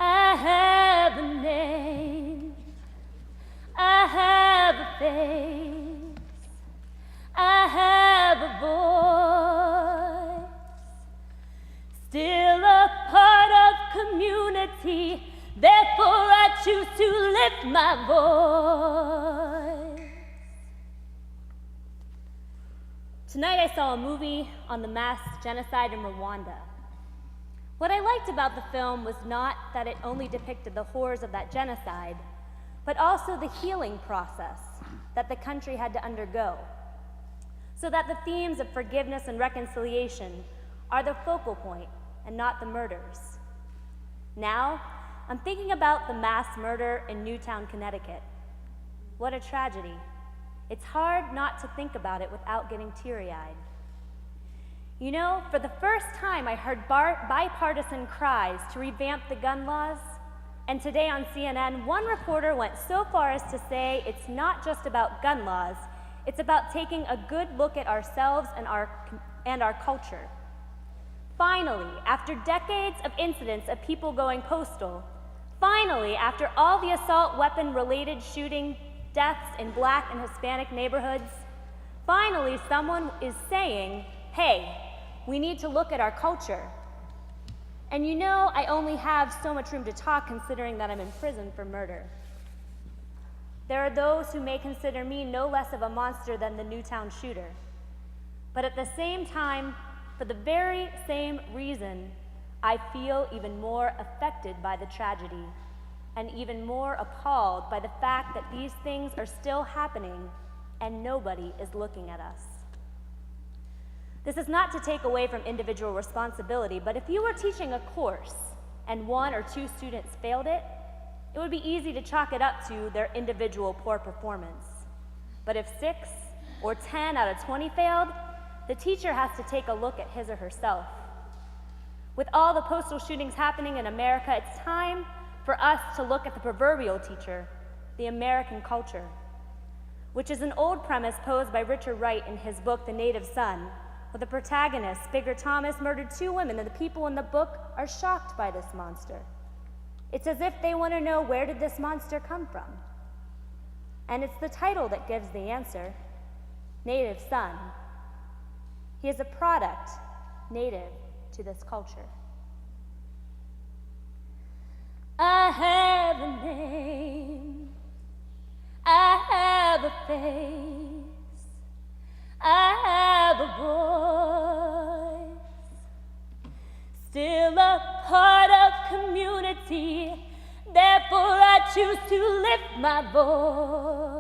I have a name, I have a face, I have a voice, still a part of community, therefore I choose to lift my voice. Tonight I saw a movie on the mass genocide in Rwanda. What I liked about the film was not that it only depicted the horrors of that genocide, but also the healing process that the country had to undergo, so that the themes of forgiveness and reconciliation are the focal point and not the murders. Now, I'm thinking about the mass murder in Newtown, Connecticut. What a tragedy. It's hard not to think about it without getting teary-eyed. You know, for the first time I heard bipartisan cries to revamp the gun laws, and today on CNN, one reporter went so far as to say it's not just about gun laws, it's about taking a good look at ourselves and our culture. Finally, after decades of incidents of people going postal, finally, after all the assault weapon-related shooting deaths in Black and Hispanic neighborhoods, finally someone is saying, hey, we need to look at our culture. And you know, I only have so much room to talk considering that I'm in prison for murder. There are those who may consider me no less of a monster than the Newtown shooter. But at the same time, for the very same reason, I feel even more affected by the tragedy and even more appalled by the fact that these things are still happening and nobody is looking at us. This is not to take away from individual responsibility, but if you were teaching a course and 1 or 2 students failed it, it would be easy to chalk it up to their individual poor performance. But if 6 or 10 out of 20 failed, the teacher has to take a look at his or herself. With all the postal shootings happening in America, it's time for us to look at the proverbial teacher, the American culture, which is an old premise posed by Richard Wright in his book, The Native Son, where the protagonist, Figure Thomas, murdered 2 women, and the people in the book are shocked by this monster. It's as if they want to know, where did this monster come from? And it's the title that gives the answer, Native Son. He is a product native to this culture. I have a name, I have a face, I have a voice, still a part of community, therefore I choose to lift my voice.